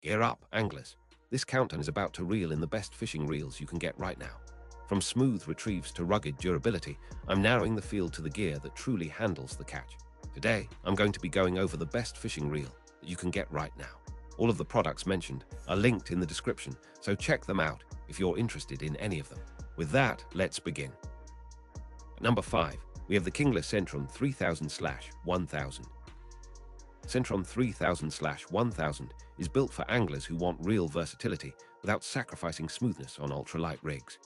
Gear up, anglers. This countdown is about to reel in the best fishing reels you can get right now. From smooth retrieves to rugged durability, I'm narrowing the field to the gear that truly handles the catch. Today, I'm going to be going over the best fishing reel that you can get right now. All of the products mentioned are linked in the description, so check them out if you're interested in any of them. With that, let's begin. At number 5, we have the KingLER Centron 3000/1000. Centron 3000/1000 is built for anglers who want real versatility without sacrificing smoothness on ultralight rigs.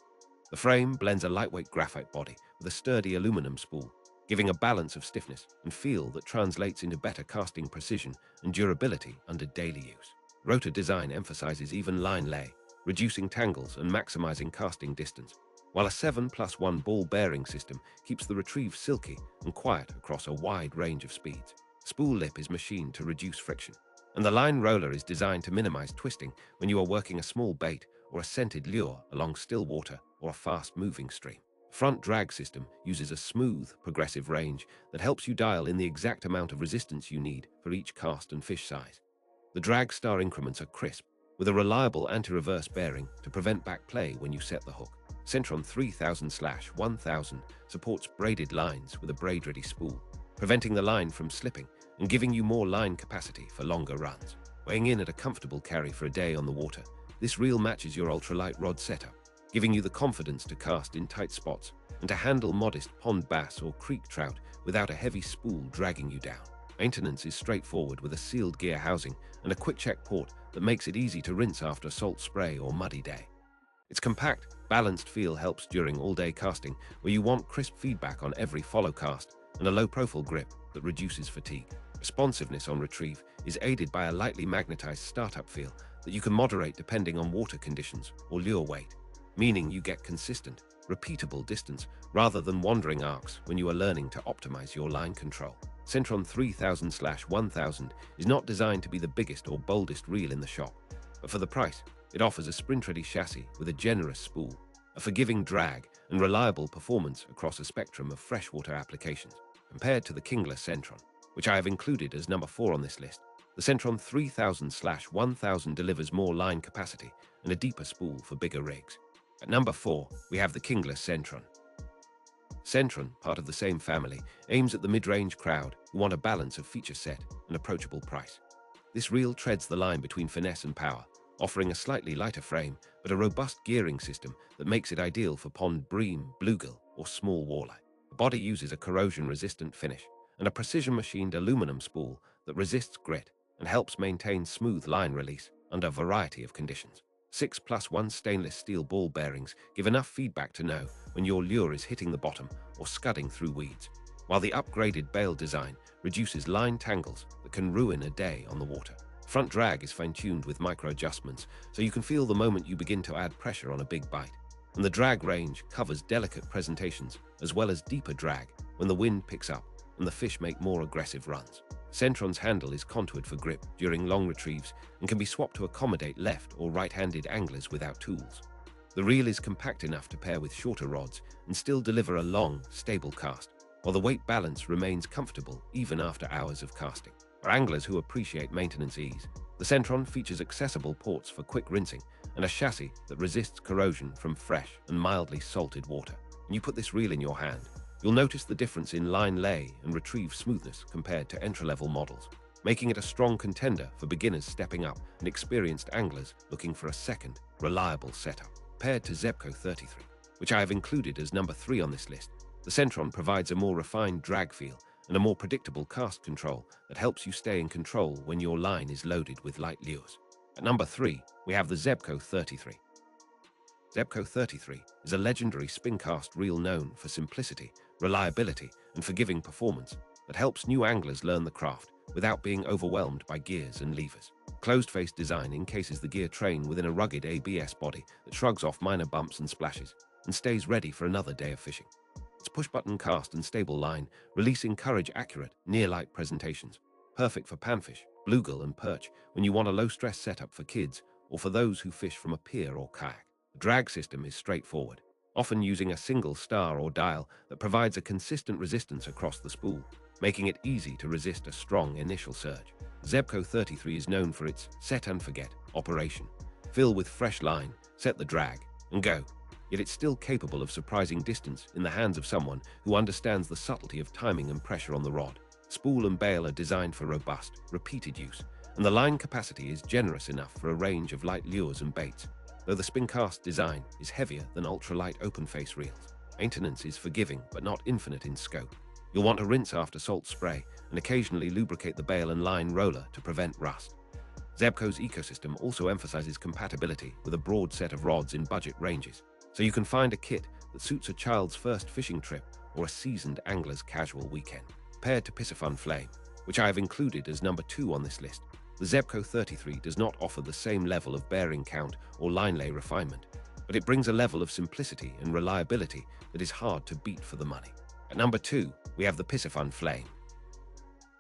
The frame blends a lightweight graphite body with a sturdy aluminum spool, giving a balance of stiffness and feel that translates into better casting precision and durability under daily use. Rotor design emphasizes even line lay, reducing tangles and maximizing casting distance, while a 7+1 ball bearing system keeps the retrieve silky and quiet across a wide range of speeds. Spool lip is machined to reduce friction, and the line roller is designed to minimize twisting when you are working a small bait or a scented lure along still water or a fast-moving stream. The front drag system uses a smooth, progressive range that helps you dial in the exact amount of resistance you need for each cast and fish size. The drag star increments are crisp, with a reliable anti-reverse bearing to prevent back play when you set the hook. Centron 3000/1000 supports braided lines with a braid-ready spool, preventing the line from slipping and giving you more line capacity for longer runs. Weighing in at a comfortable carry for a day on the water, this reel matches your ultralight rod setup, giving you the confidence to cast in tight spots and to handle modest pond bass or creek trout without a heavy spool dragging you down. Maintenance is straightforward with a sealed gear housing and a quick-check port that makes it easy to rinse after a salt spray or muddy day. Its compact, balanced feel helps during all-day casting where you want crisp feedback on every follow cast and a low-profile grip that reduces fatigue. Responsiveness on retrieve is aided by a lightly magnetized startup feel that you can moderate depending on water conditions or lure weight, meaning you get consistent, repeatable distance rather than wandering arcs when you are learning to optimize your line control. Centron 3000/1000 is not designed to be the biggest or boldest reel in the shop, but for the price, it offers a sprint-ready chassis with a generous spool, a forgiving drag, and reliable performance across a spectrum of freshwater applications. Compared to the KingLER Centron, which I have included as number 4 on this list, the Centron 3000/1000 delivers more line capacity and a deeper spool for bigger rigs. At number 4, we have the KingLER Centron. Centron, part of the same family, aims at the mid-range crowd who want a balance of feature set and approachable price. This reel treads the line between finesse and power, offering a slightly lighter frame but a robust gearing system that makes it ideal for pond bream, bluegill, or small walleye. The body uses a corrosion-resistant finish and a precision-machined aluminum spool that resists grit and helps maintain smooth line release under a variety of conditions. 6+1 stainless steel ball bearings give enough feedback to know when your lure is hitting the bottom or scudding through weeds, while the upgraded bail design reduces line tangles that can ruin a day on the water. Front drag is fine-tuned with micro-adjustments, so you can feel the moment you begin to add pressure on a big bite. And the drag range covers delicate presentations as well as deeper drag when the wind picks up and the fish make more aggressive runs. Centron's handle is contoured for grip during long retrieves and can be swapped to accommodate left or right-handed anglers without tools. The reel is compact enough to pair with shorter rods and still deliver a long, stable cast, while the weight balance remains comfortable even after hours of casting. For anglers who appreciate maintenance ease, the Centron features accessible ports for quick rinsing and a chassis that resists corrosion from fresh and mildly salted water. When you put this reel in your hand, you'll notice the difference in line lay and retrieve smoothness compared to entry-level models, making it a strong contender for beginners stepping up and experienced anglers looking for a second, reliable setup. Paired to Zebco 33, which I have included as number 3 on this list, the Centron provides a more refined drag feel and a more predictable cast control that helps you stay in control when your line is loaded with light lures. At number 3, we have the Zebco 33. Zebco 33 is a legendary spincast reel known for simplicity, reliability, and forgiving performance that helps new anglers learn the craft without being overwhelmed by gears and levers. Closed-face design encases the gear train within a rugged ABS body that shrugs off minor bumps and splashes and stays ready for another day of fishing. Its push-button cast and stable line release encourage accurate, near-light presentations, perfect for panfish, bluegill, and perch when you want a low-stress setup for kids or for those who fish from a pier or kayak. The drag system is straightforward, often using a single star or dial that provides a consistent resistance across the spool, making it easy to resist a strong initial surge. Zebco 33 is known for its set and forget operation. Fill with fresh line, set the drag, and go. Yet it's still capable of surprising distance in the hands of someone who understands the subtlety of timing and pressure on the rod. Spool and bail are designed for robust, repeated use, and the line capacity is generous enough for a range of light lures and baits, though the Spincast design is heavier than ultralight open-face reels. Maintenance is forgiving but not infinite in scope. You'll want to rinse after salt spray and occasionally lubricate the bail and line roller to prevent rust. Zebco's ecosystem also emphasizes compatibility with a broad set of rods in budget ranges, so you can find a kit that suits a child's first fishing trip or a seasoned angler's casual weekend. Paired to Piscifun Flame, which I have included as number 2 on this list, the Zebco 33 does not offer the same level of bearing count or line lay refinement, but it brings a level of simplicity and reliability that is hard to beat for the money. At number 2, we have the Piscifun Flame.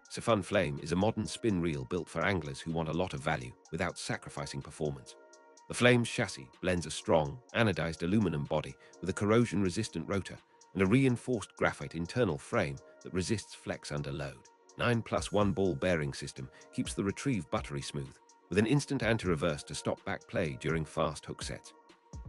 Piscifun Flame is a modern spin reel built for anglers who want a lot of value without sacrificing performance. The Flame's chassis blends a strong, anodized aluminum body with a corrosion-resistant rotor and a reinforced graphite internal frame that resists flex under load. 9+1 ball bearing system keeps the retrieve buttery smooth, with an instant anti-reverse to stop back play during fast hook sets.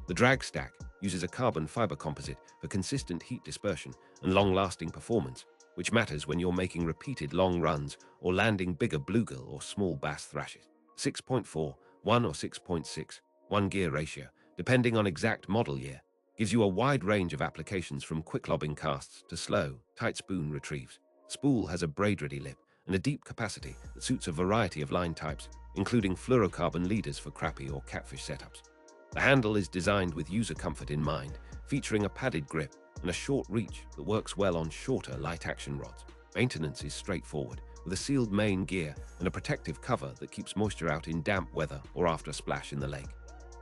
The drag stack uses a carbon fiber composite for consistent heat dispersion and long-lasting performance, which matters when you're making repeated long runs or landing bigger bluegill or small bass thrashes. 6.4, 1 or 6.6, 1 gear ratio, depending on exact model year, gives you a wide range of applications from quick lobbing casts to slow, tight spoon retrieves. Spool has a braid-ready lip and a deep capacity that suits a variety of line types, including fluorocarbon leaders for crappie or catfish setups. The handle is designed with user comfort in mind, featuring a padded grip and a short reach that works well on shorter, light-action rods. Maintenance is straightforward, with a sealed main gear and a protective cover that keeps moisture out in damp weather or after a splash in the lake.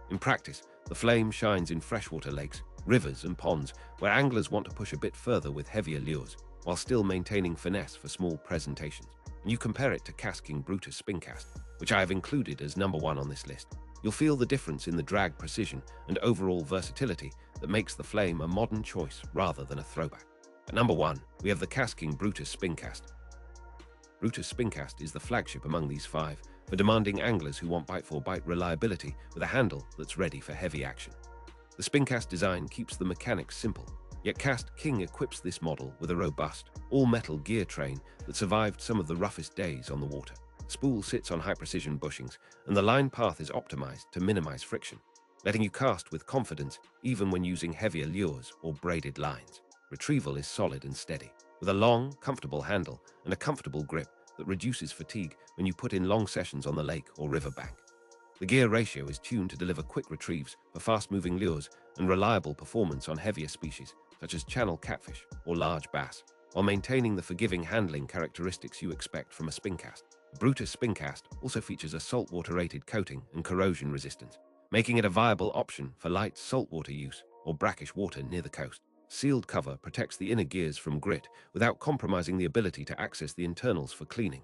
In practice, the Flame shines in freshwater lakes, rivers and ponds where anglers want to push a bit further with heavier lures, while still maintaining finesse for small presentations. And you compare it to KastKing Brutus Spincast, which I have included as number 1 on this list. You'll feel the difference in the drag precision and overall versatility that makes the Flame a modern choice rather than a throwback. At number 1, we have the KastKing Brutus Spincast. Brutus Spincast is the flagship among these 5 for demanding anglers who want bite-for-bite reliability with a handle that's ready for heavy action. The Spincast design keeps the mechanics simple, yet KastKing equips this model with a robust, all-metal gear train that survived some of the roughest days on the water. Spool sits on high-precision bushings, and the line path is optimized to minimize friction, letting you cast with confidence even when using heavier lures or braided lines. Retrieval is solid and steady, with a long, comfortable handle and a comfortable grip that reduces fatigue when you put in long sessions on the lake or riverbank. The gear ratio is tuned to deliver quick retrieves for fast-moving lures and reliable performance on heavier species, such as channel catfish or large bass, while maintaining the forgiving handling characteristics you expect from a Spincast. The Brutus Spincast also features a saltwater-rated coating and corrosion resistance, making it a viable option for light saltwater use or brackish water near the coast. Sealed cover protects the inner gears from grit without compromising the ability to access the internals for cleaning.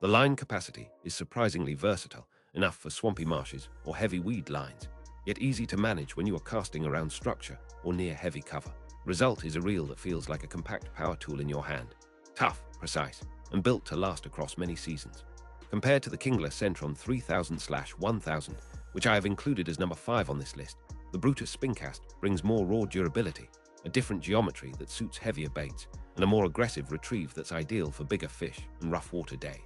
The line capacity is surprisingly versatile, enough for swampy marshes or heavy weed lines, yet easy to manage when you are casting around structure or near heavy cover. Result is a reel that feels like a compact power tool in your hand. Tough, precise, and built to last across many seasons. Compared to the KINGLER Centron 3000/1000, which I have included as number 5 on this list, the Brutus Spincast brings more raw durability, a different geometry that suits heavier baits, and a more aggressive retrieve that's ideal for bigger fish and rough water days.